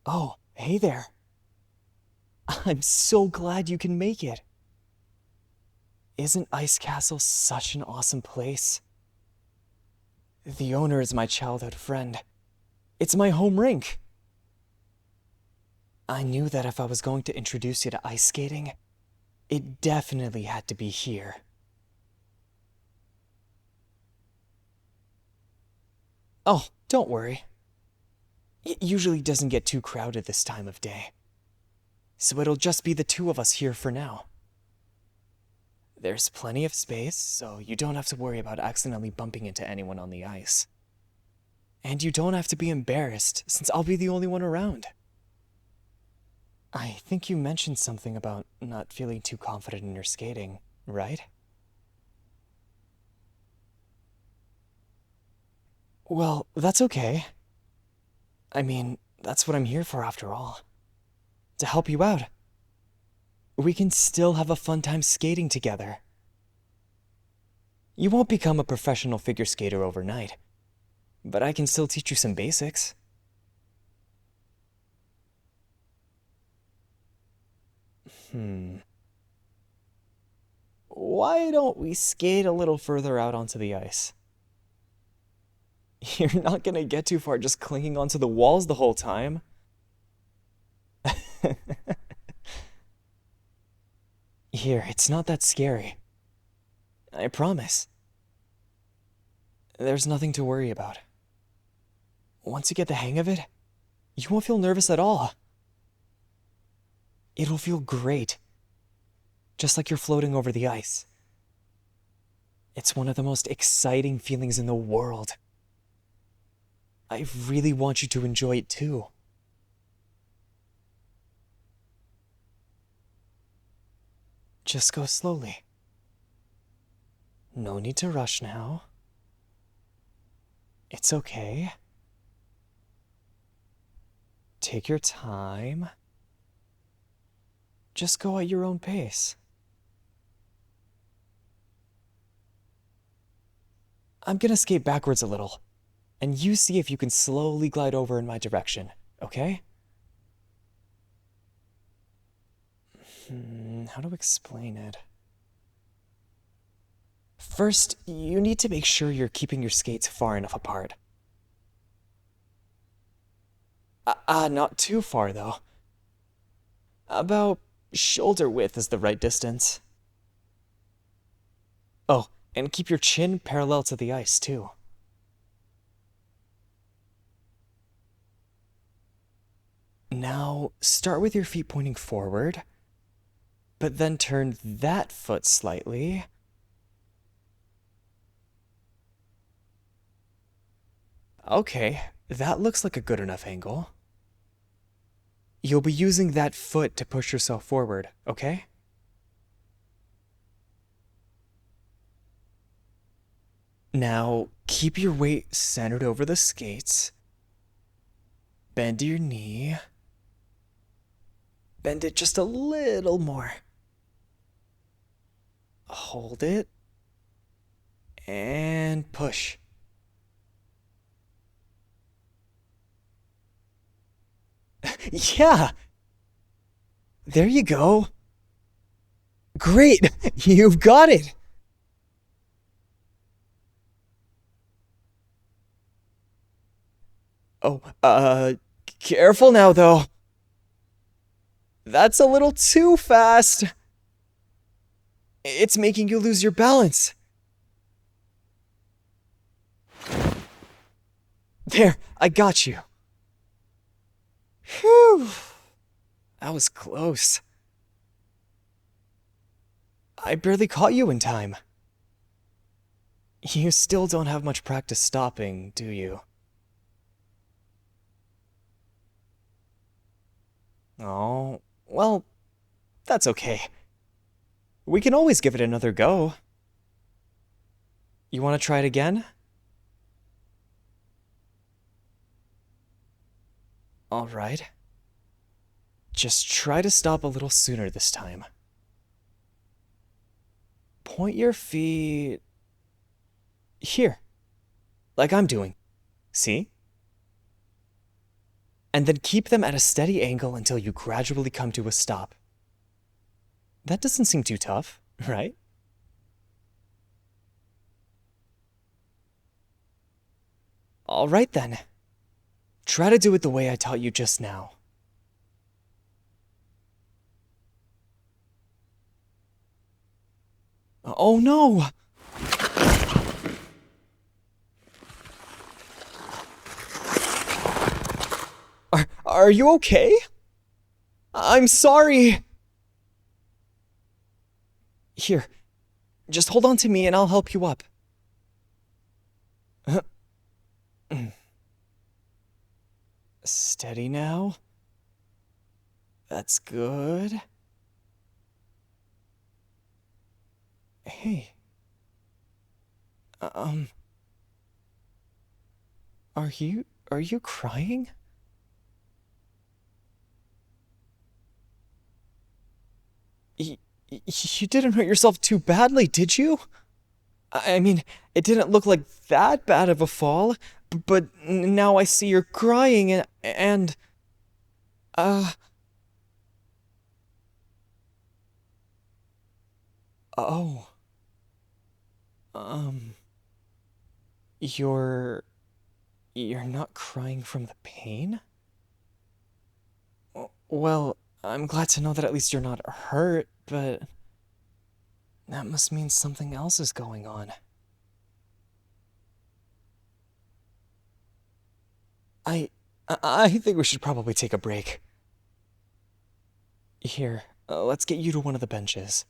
Oh, hey there. I'm so glad you can make it. Isn't Ice Castle such an awesome place? The owner is my childhood friend. It's my home rink. I knew that if I was going to introduce you to ice skating, it definitely had to be here. Oh, don't worry. It usually doesn't get too crowded this time of day. So it'll just be the two of us here for now. There's plenty of space, so you don't have to worry about accidentally bumping into anyone on the ice. And you don't have to be embarrassed, since I'll be the only one around. I think you mentioned something about not feeling too confident in your skating, right? Well, that's okay. I mean, that's what I'm here for after all. To help you out. We can still have a fun time skating together. You won't become a professional figure skater overnight, but I can still teach you some basics. Why don't we skate a little further out onto the ice? You're not gonna get too far just clinging onto the walls the whole time. Here, it's not that scary. I promise. There's nothing to worry about. Once you get the hang of it, you won't feel nervous at all. It'll feel great. Just like you're floating over the ice. It's one of the most exciting feelings in the world. I really want you to enjoy it too. Just go slowly. No need to rush now. It's okay. Take your time. Just go at your own pace. I'm gonna skate backwards a little, and you see if you can slowly glide over in my direction, okay? How to explain it? First, you need to make sure you're keeping your skates far enough apart. Not too far, though. About shoulder width is the right distance. Oh, and keep your chin parallel to the ice, too. Now, start with your feet pointing forward, but then turn that foot slightly. Okay, that looks like a good enough angle. You'll be using that foot to push yourself forward, okay? Now, keep your weight centered over the skates. Bend your knee. Bend it just a little more. Hold it. And push. Yeah! There you go. Great! You've got it! Oh, careful now, though. That's a little too fast. It's making you lose your balance. There, I got you. Phew. That was close. I barely caught you in time. You still don't have much practice stopping, do you? Oh, well, that's okay. We can always give it another go. You want to try it again? Alright. Just try to stop a little sooner this time. Point your feet here, like I'm doing. See? and then keep them at a steady angle until you gradually come to a stop. That doesn't seem too tough, right? All right then. Try to do it the way I taught you just now. Oh no! Are you okay? I'm sorry! Here, just hold on to me and I'll help you up. Steady now. That's good. Hey. Are you crying? You didn't hurt yourself too badly, did you? I mean, it didn't look like that bad of a fall, but now I see you're crying uh, oh, um, you're not crying from the pain? Well, I'm glad to know that at least you're not hurt, but that must mean something else is going on. I think we should probably take a break. Here, let's get you to one of the benches.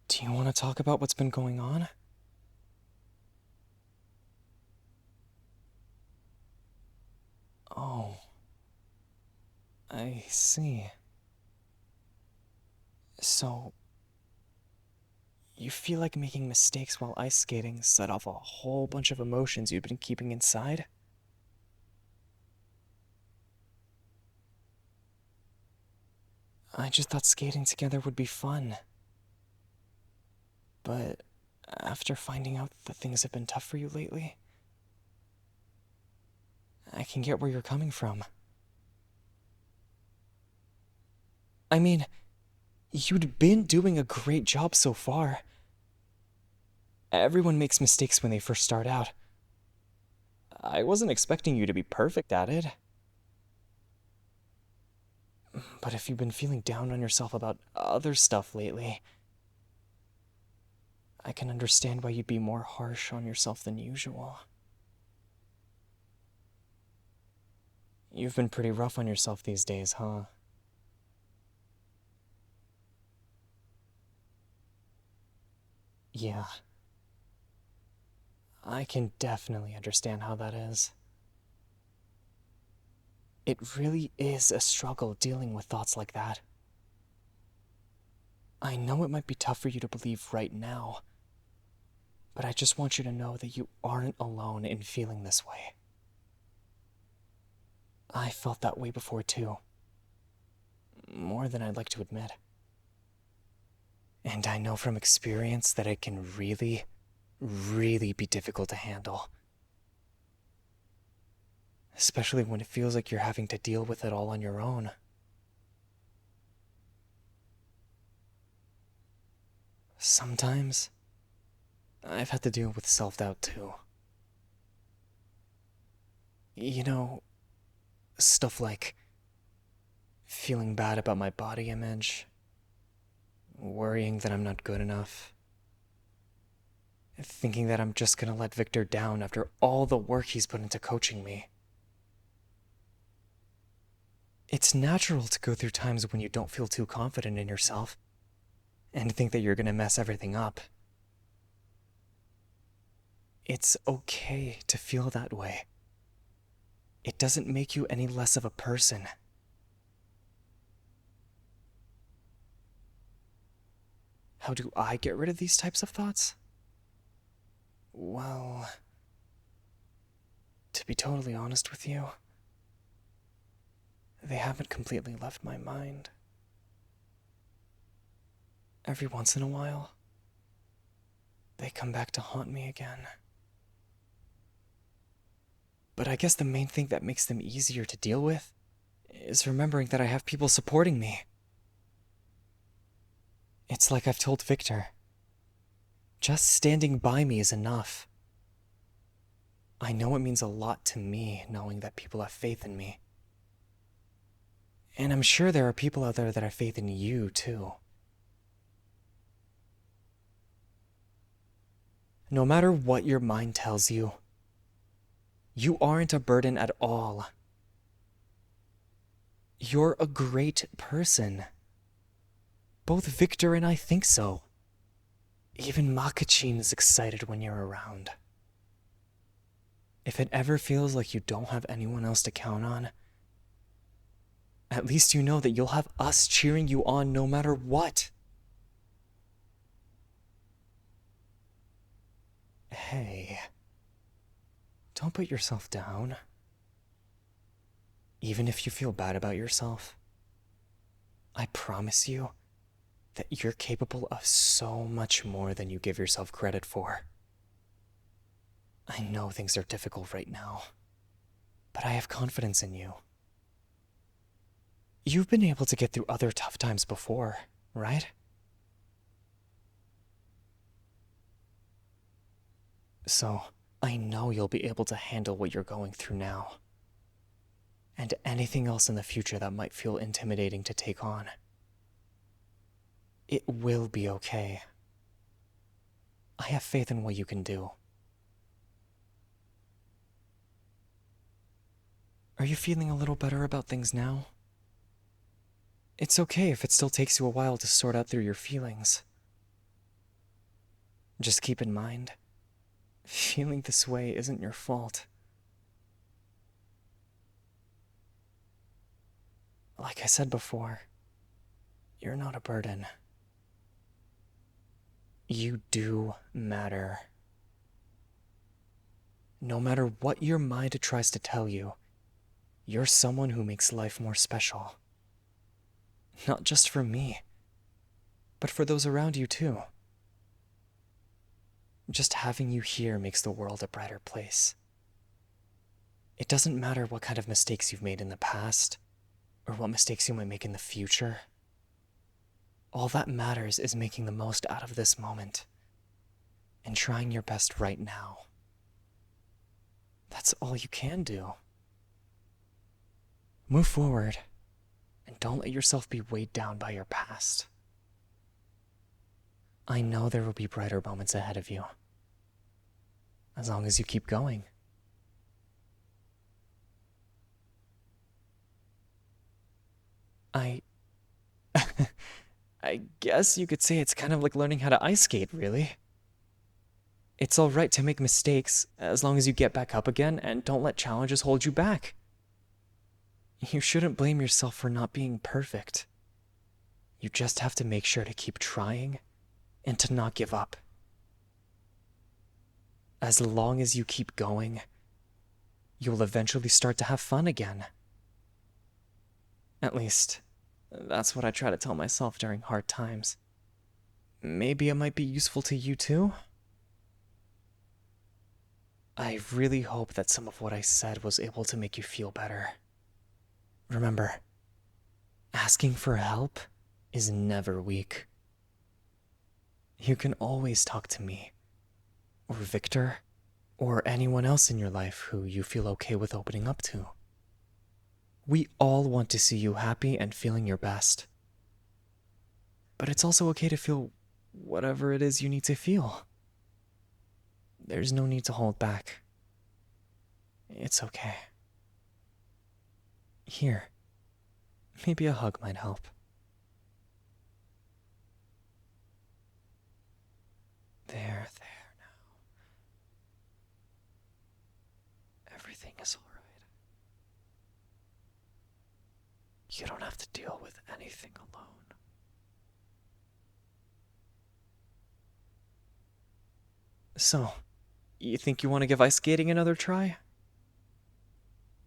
Do you want to talk about what's been going on? Oh, I see. So, you feel like making mistakes while ice skating set off a whole bunch of emotions you've been keeping inside? I just thought skating together would be fun. But after finding out that things have been tough for you lately, I can get where you're coming from. I mean, you'd been doing a great job so far. Everyone makes mistakes when they first start out. I wasn't expecting you to be perfect at it. But if you've been feeling down on yourself about other stuff lately, I can understand why you'd be more harsh on yourself than usual. You've been pretty rough on yourself these days, huh? Yeah. I can definitely understand how that is. It really is a struggle dealing with thoughts like that. I know it might be tough for you to believe right now, but I just want you to know that you aren't alone in feeling this way. I felt that way before too. More than I'd like to admit. And I know from experience that it can really, really be difficult to handle. Especially when it feels like you're having to deal with it all on your own. Sometimes, I've had to deal with self-doubt too. You know, stuff like feeling bad about my body image, worrying that I'm not good enough, thinking that I'm just gonna let Victor down after all the work he's put into coaching me. It's natural to go through times when you don't feel too confident in yourself and think that you're gonna mess everything up. It's okay to feel that way. It doesn't make you any less of a person. How do I get rid of these types of thoughts? Well, to be totally honest with you, they haven't completely left my mind. Every once in a while, they come back to haunt me again. But I guess the main thing that makes them easier to deal with is remembering that I have people supporting me. It's like I've told Victor. Just standing by me is enough. I know it means a lot to me knowing that people have faith in me. And I'm sure there are people out there that have faith in you, too. No matter what your mind tells you, you aren't a burden at all. You're a great person. Both Victor and I think so. Even Makachin is excited when you're around. If it ever feels like you don't have anyone else to count on, at least you know that you'll have us cheering you on no matter what. Hey, don't put yourself down. Even if you feel bad about yourself, I promise you that you're capable of so much more than you give yourself credit for. I know things are difficult right now, but I have confidence in you. You've been able to get through other tough times before, right? So, I know you'll be able to handle what you're going through now. And anything else in the future that might feel intimidating to take on. It will be okay. I have faith in what you can do. Are you feeling a little better about things now? It's okay if it still takes you a while to sort out through your feelings. Just keep in mind, feeling this way isn't your fault. Like I said before, you're not a burden. You do matter. No matter what your mind tries to tell you, you're someone who makes life more special. Not just for me, but for those around you too. Just having you here makes the world a brighter place. It doesn't matter what kind of mistakes you've made in the past, or what mistakes you might make in the future. All that matters is making the most out of this moment, and trying your best right now. That's all you can do. Move forward, and don't let yourself be weighed down by your past. I know there will be brighter moments ahead of you, as long as you keep going. I guess you could say it's kind of like learning how to ice skate, really. It's alright to make mistakes, as long as you get back up again and don't let challenges hold you back. You shouldn't blame yourself for not being perfect. You just have to make sure to keep trying and to not give up. As long as you keep going, you'll eventually start to have fun again. At least, that's what I try to tell myself during hard times. Maybe it might be useful to you too? I really hope that some of what I said was able to make you feel better. Remember, asking for help is never weak. You can always talk to me, or Victor, or anyone else in your life who you feel okay with opening up to. We all want to see you happy and feeling your best. But it's also okay to feel whatever it is you need to feel. There's no need to hold back. It's okay. Here, maybe a hug might help. There now. Everything is alright. You don't have to deal with anything alone. So, you think you want to give ice skating another try?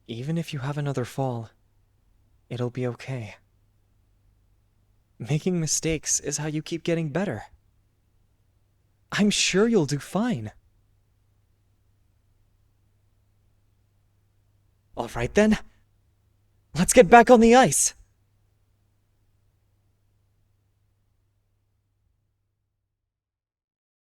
Even if you have another fall, it'll be okay. Making mistakes is how you keep getting better. I'm sure you'll do fine. All right then. Let's get back on the ice.